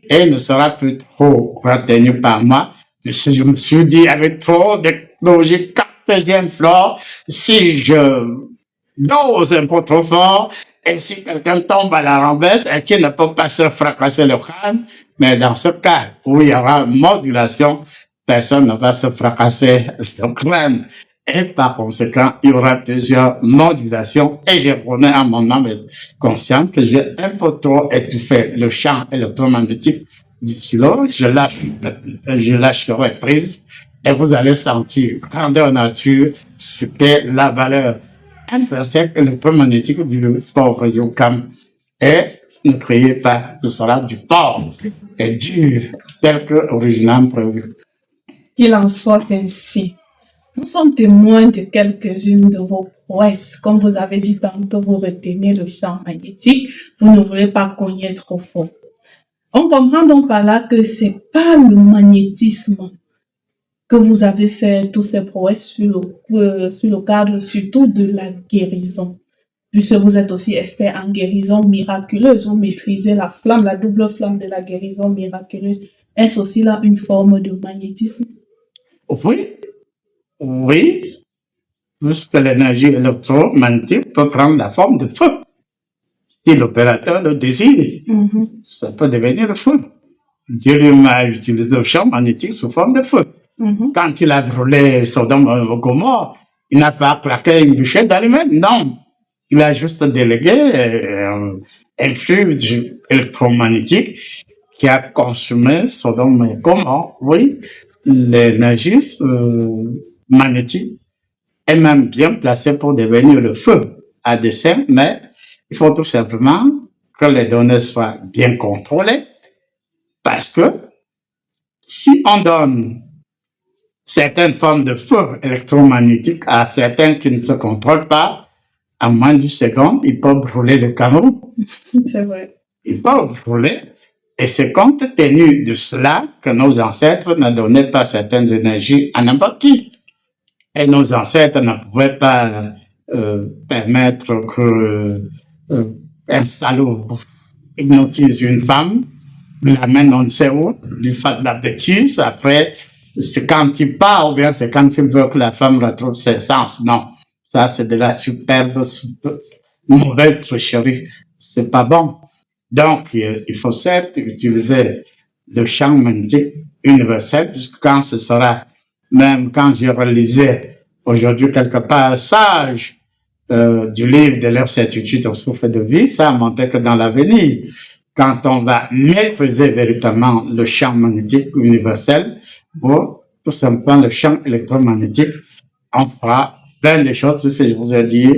et ne sera plus trop retenue par moi. Je me suis dit, avec trop de technologie cartésienne, Flore, si je dose un peu trop fort, et si quelqu'un tombe à la renverse et qui ne peut pas se fracasser le crâne, mais dans ce cas où il y aura modulation, personne ne va se fracasser le crâne. Et par conséquent, il y aura plusieurs modulations et je reconnais à mon âme consciente que j'ai un peu trop étouffé le champ électromagnétique du silo. Je lâcherai prise et vous allez sentir grandeur nature ce qu'est la valeur intrinsèque électromagnétique du pauvre Yukam. Et ne criez pas, ce sera du fort et dur tel que original prévu. Qu'il en soit ainsi. Nous sommes témoins de quelques-unes de vos prouesses. Comme vous avez dit tantôt, vous retenez le champ magnétique, vous ne voulez pas cogner trop fort. On comprend donc par là que c'est pas le magnétisme que vous avez fait toutes ces prouesses sur le cadre surtout de la guérison. Puisque vous êtes aussi expert en guérison miraculeuse, vous maîtrisez la flamme, la double flamme de la guérison miraculeuse. Est-ce aussi là une forme de magnétisme? Oui, puisque l'énergie électromagnétique peut prendre la forme de feu. Si l'opérateur le désire, ça peut devenir le feu. Dieu lui a utilisé le champ magnétique sous forme de feu. Quand il a brûlé Sodome et Gomorrhe, il n'a pas claqué une bûchette d'allumette, non. Il a juste délégué un flux électromagnétique qui a consumé Sodome et Gomorrhe. Oui, l'énergie magnétique est même bien placée pour devenir le feu à dessein, mais il faut tout simplement que les données soient bien contrôlées, parce que si on donne certaines formes de feu électromagnétique à certains qui ne se contrôlent pas, en moins d'une seconde, ils peuvent brûler le Cameroun. C'est vrai. Ils peuvent brûler. Et c'est compte tenu de cela que nos ancêtres ne donnaient pas certaines énergies à n'importe qui. Et nos ancêtres ne pouvaient pas permettre que un salaud hypnotise une femme, l'amène on ne sait où, lui fait de la bêtise, après, c'est quand il part ou bien c'est quand il veut que la femme retrouve ses sens. Non, ça c'est de la superbe, mauvaise tricherie. C'est pas bon. Donc, il faut certes utiliser le champ magnétique universel, puisque quand ce sera, même quand j'ai réalisé aujourd'hui quelque part sage du livre de leur certitude au souffle de vie, ça a montré que dans l'avenir, quand on va maîtriser véritablement le champ magnétique universel, bon, tout simplement le champ électromagnétique, on fera plein de choses, tout ce que je vous ai dit.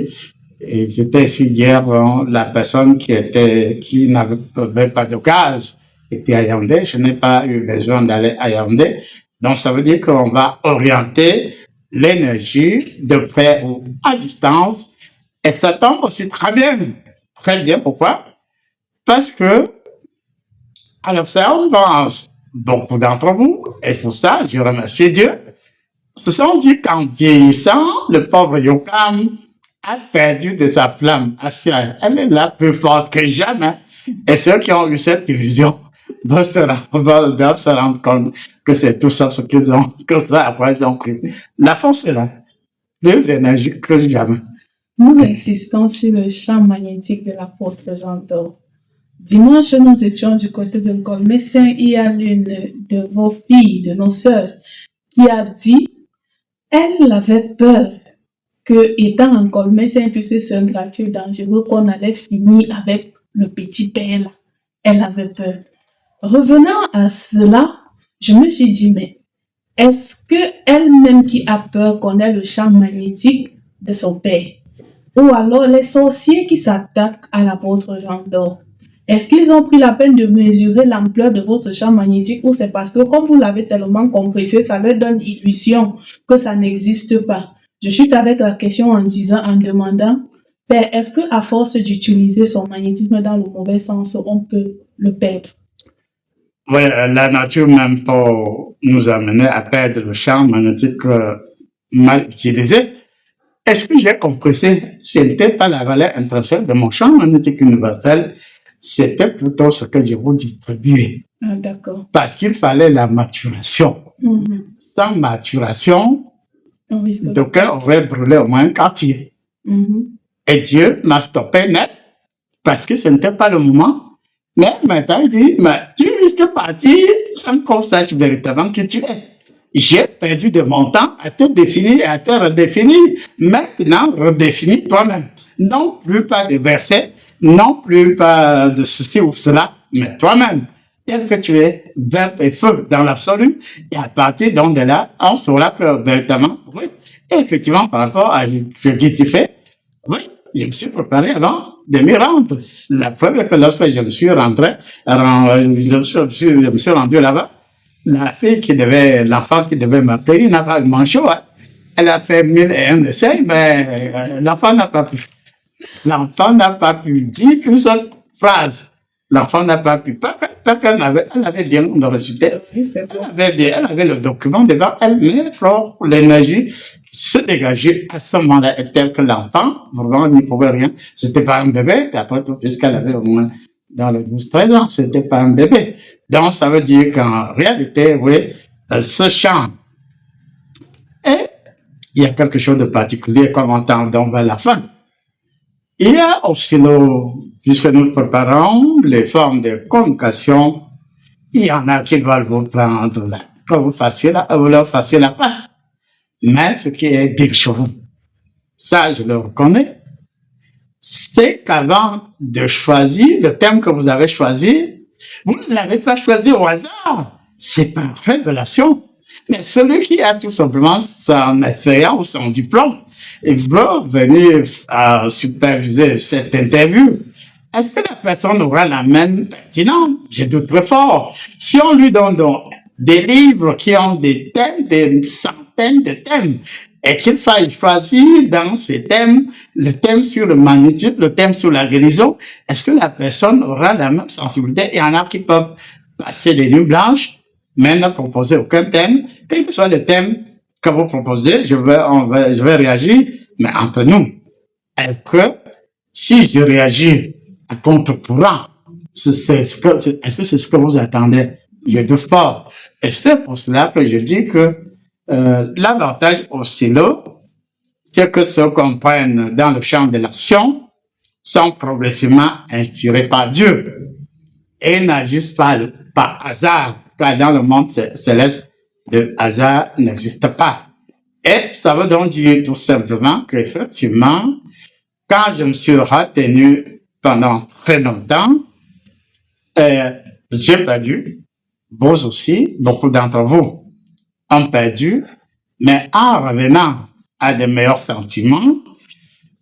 Et j'étais ici hier, bon, la personne qui n'avait pas de gaz était à Yaoundé. Je n'ai pas eu besoin d'aller à Yaoundé. Donc, ça veut dire qu'on va orienter l'énergie de près ou à distance. Et ça tombe aussi très bien. Très bien. Pourquoi? Parce que, à l'observation, beaucoup d'entre vous, et pour ça, je remercie Dieu, se sont dit qu'en vieillissant, le pauvre Yukam a perdu de sa flamme. Elle est là plus forte que jamais. Et ceux qui ont eu cette illusion doivent se rendre compte que c'est tout ça ce qu'ils ont, que ça après ils ont cru. La force est là. Plus énergique que jamais. Nous insistons sur le champ magnétique de l'apôtre Jean d'Or. Dimanche, nous étions du côté de Colmessin. Il y a l'une de vos filles, de nos sœurs, qui a dit, elle avait peur que, étant en Colmessin, puisque c'est un gratuit dangereux, qu'on allait finir avec le petit père là. Elle avait peur. Revenant à cela, je me suis dit, mais est-ce que elle-même qui a peur connaît le champ magnétique de son père? Ou alors les sorciers qui s'attaquent à l'apôtre Jean d'Or? Est-ce qu'ils ont pris la peine de mesurer l'ampleur de votre champ magnétique ou c'est parce que comme vous l'avez tellement compressé, ça leur donne illusion que ça n'existe pas? Je chute avec la question en demandant, Père, est-ce que à force d'utiliser son magnétisme dans le mauvais sens, on peut le perdre? Oui, la nature même pour nous amener à perdre le champ magnétique mal utilisé. Est-ce que j'ai compressé? Ce n'était pas la valeur intrinsèque de mon champ magnétique universel, c'était plutôt ce que je vous distribuais. Ah, d'accord. Parce qu'il fallait la maturation. Sans maturation, d'aucuns auraient brûlé au moins un quartier. Et Dieu m'a stoppé net parce que ce n'était pas le moment. Mais maintenant, il dit, mais tu risques de partir sans qu'on sache véritablement qui tu es. J'ai perdu de mon temps à te définir et à te redéfinir. Maintenant, redéfinis toi-même. Non plus pas de versets, non plus pas de ceci ou cela, mais toi-même, tel que tu es, verbe et feu dans l'absolu. Et à partir de là, on saura que véritablement, oui, effectivement, par rapport à ce qui tu fais, oui, je me suis préparé avant de m'y rendre. La preuve est que lorsque je me suis rentré, je me suis rendu là-bas, la fille l'enfant qui devait m'appeler, n'a pas manchot, hein. Elle a fait 1001 essais, mais l'enfant n'a pas pu. L'enfant n'a pas pu dire une seule phrase. L'enfant n'a pas pu. Pas qu'elle avait bien le résultat. Elle avait le document devant elle, mais l'énergie se dégager à ce moment-là est tel que l'enfant, vraiment, n'y pouvait rien. C'était pas un bébé, après tout, puisqu'elle avait au moins dans les 12-13 ans, c'était pas un bébé. Donc, ça veut dire qu'en réalité, oui, ce chant. Et il y a quelque chose de particulier, comme on entend vers la fin. Il y a aussi, puisque nous préparons les formes de communication, il y en a qui veulent vous prendre là, que vous leur fassiez la passe. Mais ce qui est bien chez vous, ça je le reconnais, c'est qu'avant de choisir le thème que vous avez choisi, vous ne l'avez pas choisi au hasard. C'est par révélation. Mais celui qui a tout simplement son expérience ou son diplôme, il veut venir superviser cette interview. Est-ce que la personne aura la même pertinence? Je doute très fort. Si on lui donne donc des livres qui ont des thèmes, des centaines de thèmes, et qu'il faille choisir dans ces thèmes, le thème sur le magnétisme, le thème sur la guérison, est-ce que la personne aura la même sensibilité? Il y en a qui peuvent passer des nuits blanches, mais ne proposer aucun thème. Quel que soit le thème que vous proposez, je vais réagir, mais entre nous, est-ce que si je réagis à contre-courant, est-ce que c'est ce que vous attendez? Je doute pas. Et c'est pour cela que je dis que l'avantage aussi là, c'est que ceux qu'on prenne dans le champ de l'action sont progressivement inspirés par Dieu et n'agissent pas par hasard, car dans le monde céleste, le hasard n'existe pas. Et ça veut donc dire tout simplement qu'effectivement, quand je me suis retenu pendant très longtemps, j'ai perdu, vous aussi, beaucoup d'entre vous ont perdu, mais en revenant à de meilleurs sentiments,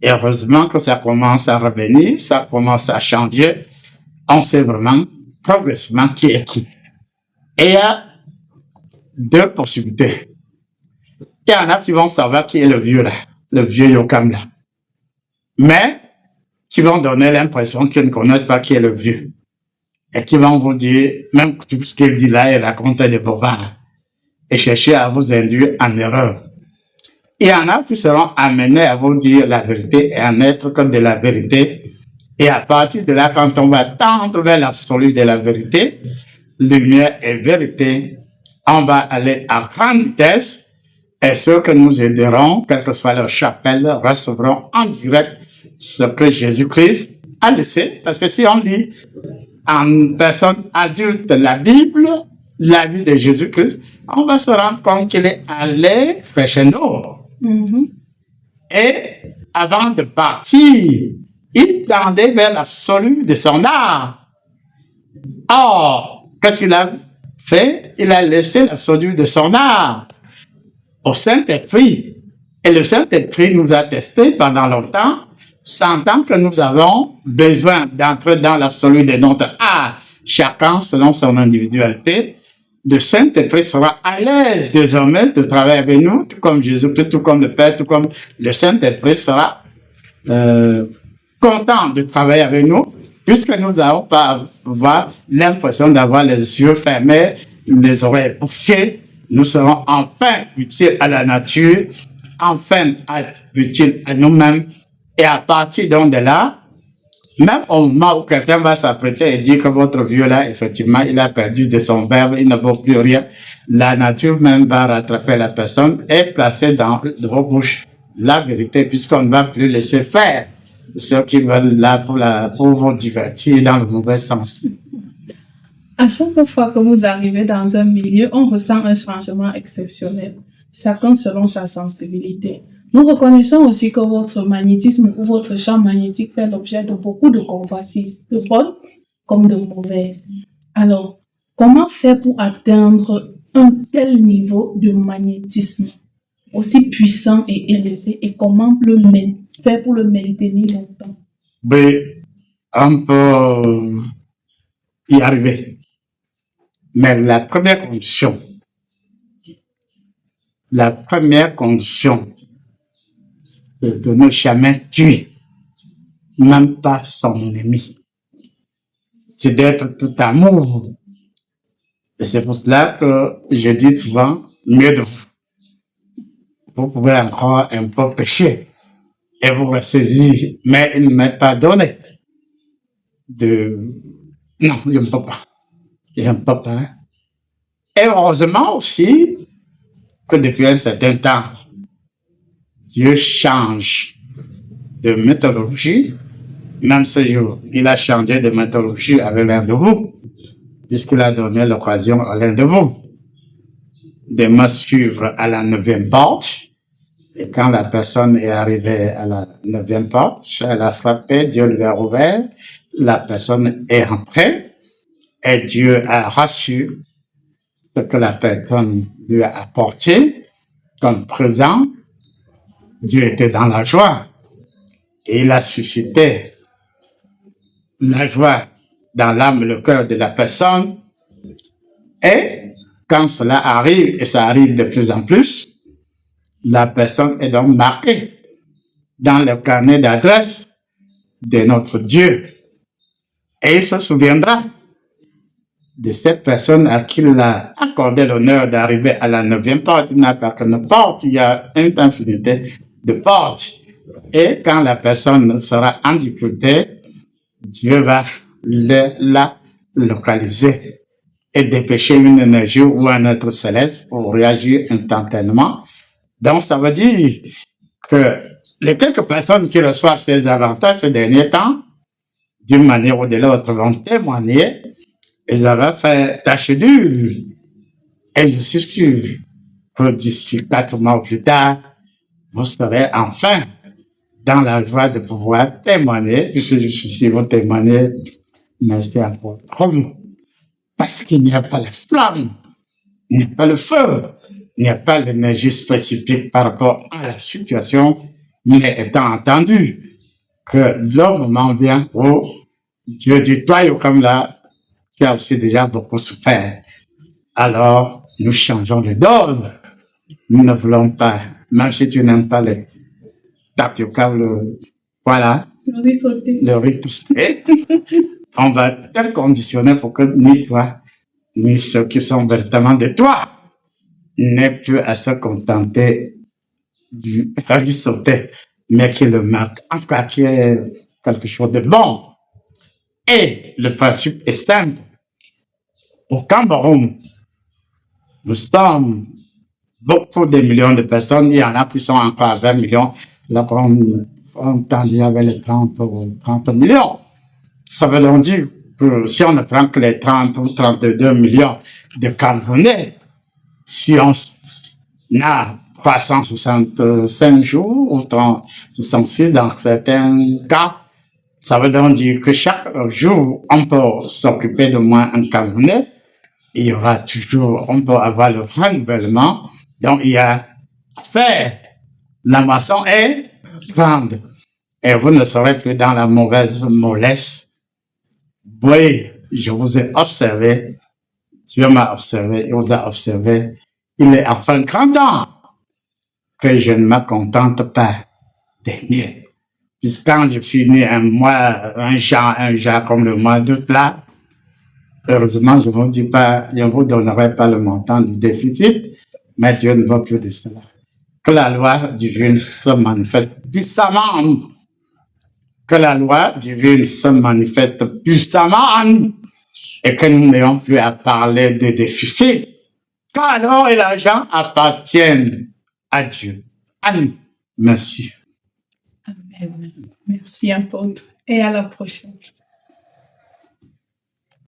et heureusement que ça commence à revenir, ça commence à changer, on sait vraiment progressivement qui est qui. Et il y a deux possibilités. Il y en a qui vont savoir qui est le vieux là, le vieux Yokam là, mais qui vont donner l'impression qu'ils ne connaissent pas qui est le vieux. Et qui vont vous dire, même tout ce qu'il dit là, il raconte des bobards. Et chercher à vous induire en erreur. Il y en a qui seront amenés à vous dire la vérité et à n'être que de la vérité. Et à partir de là, quand on va tendre vers l'absolu de la vérité, lumière et vérité, on va aller à grande vitesse. Et ceux que nous aiderons, quelle que soit leur chapelle, recevront en direct ce que Jésus-Christ a laissé. Parce que si on lit en personne adulte la Bible, la vie de Jésus-Christ, on va se rendre compte qu'il est allé crescendo. Et avant de partir, il tendait vers l'absolu de son art. Or, qu'est-ce qu'il a fait? Il a laissé l'absolu de son art au Saint-Esprit. Et le Saint-Esprit nous a testé pendant longtemps sentant que nous avons besoin d'entrer dans l'absolu de notre art, chacun selon son individualité, le Saint-Esprit sera à l'aise désormais de travailler avec nous, tout comme Jésus-Christ, tout comme le Père, tout comme le Saint-Esprit sera content de travailler avec nous, puisque nous n'allons pas avoir l'impression d'avoir les yeux fermés, les oreilles bouchées. Nous serons enfin utiles à la nature, enfin être utiles à nous-mêmes. Et à partir donc de là, même au moment où quelqu'un va s'apprêter et dire que votre vieux là, effectivement, il a perdu de son verbe, il ne vaut plus rien, la nature même va rattraper la personne et placer dans vos bouches la vérité, puisqu'on ne va plus laisser faire ceux qui veulent là pour vous divertir dans le mauvais sens. À chaque fois que vous arrivez dans un milieu, on ressent un changement exceptionnel, chacun selon sa sensibilité. Nous reconnaissons aussi que votre magnétisme ou votre champ magnétique fait l'objet de beaucoup de convoitises, de bonnes comme de mauvaises. Alors, comment faire pour atteindre un tel niveau de magnétisme aussi puissant et élevé, et comment faire pour le maintenir longtemps? Mais on peut y arriver. Mais la première condition, c'est de ne jamais tuer, même pas son ennemi. C'est d'être tout amour. Et c'est pour cela que je dis souvent, mieux de vous. Vous pouvez encore un peu pécher et vous ressaisir, mais il ne m'est pas donné non, je ne peux pas. Je ne peux pas. Et heureusement aussi que depuis un certain temps, Dieu change de méthodologie. Même ce jour, il a changé de méthodologie avec l'un de vous, puisqu'il a donné l'occasion à l'un de vous de me suivre à la 9e porte. Et quand la personne est arrivée à la 9e porte, elle a frappé, Dieu lui a ouvert, la personne est rentrée et Dieu a reçu ce que la personne lui a apporté comme présent. Dieu était dans la joie et il a suscité la joie dans l'âme et le cœur de la personne. Et quand cela arrive, et ça arrive de plus en plus, la personne est donc marquée dans le carnet d'adresse de notre Dieu. Et il se souviendra de cette personne à qui il a accordé l'honneur d'arriver à la 9e porte. Il n'a pas qu'une porte, il y a une infinité de portes. Et quand la personne sera en difficulté, Dieu va la localiser et dépêcher une énergie ou un être céleste pour réagir instantanément. Donc, ça veut dire que les quelques personnes qui reçoivent ces avantages ces derniers temps, d'une manière ou de l'autre, vont témoigner. Ils avaient fait tâche dure. Et je suis sûr que d'ici 4 mois plus tard, vous serez enfin dans la joie de pouvoir témoigner, puisque je suis sûr que vous témoignez, mais c'est encore trop. Parce qu'il n'y a pas la flamme, il n'y a pas le feu, il n'y a pas l'énergie spécifique par rapport à la situation, mais étant entendu que le moment vient où Dieu dit, toi, comme là, tu as aussi déjà beaucoup souffert. Alors, nous changeons de donne. Nous ne voulons pas, même si tu n'aimes pas les tapioca, voilà, le riz toasté, on va te conditionner pour que ni toi, ni ceux qui sont véritablement de toi, n'aient plus à se contenter du riz sauté, mais qui le marque, en tout cas, qui est quelque chose de bon. Et le principe est simple. Au Cameroun, nous sommes beaucoup de millions de personnes. Il y en a qui sont encore à 20 millions. Là, on tendait avec les 30 millions. Ça veut donc dire que si on ne prend que les 30 ou 32 millions de Camerounais, si on a 365 jours ou 366 dans certains cas, ça veut donc dire que chaque jour, on peut s'occuper de moins un Camerounais. Il y aura toujours, on peut avoir le renouvellement. Donc, il y a à faire. La moisson est grande. et vous ne serez plus dans la mauvaise mollesse. Oui, je vous ai observé, Dieu m'a observé, il vous a observé. Il est enfin grand temps que je ne me contente pas des miettes. Puisque quand je finis un mois, un genre comme le mois d'août là, heureusement, je ne vous donnerai pas le montant du déficit, mais Dieu ne veut plus de cela. Que la loi divine se manifeste puissamment en nous. Que la loi divine se manifeste puissamment en nous et que nous n'ayons plus à parler de déficit. Car l'or et l'argent appartiennent à Dieu. À nous. Merci. Amen. Merci, apôtre. Et à la prochaine.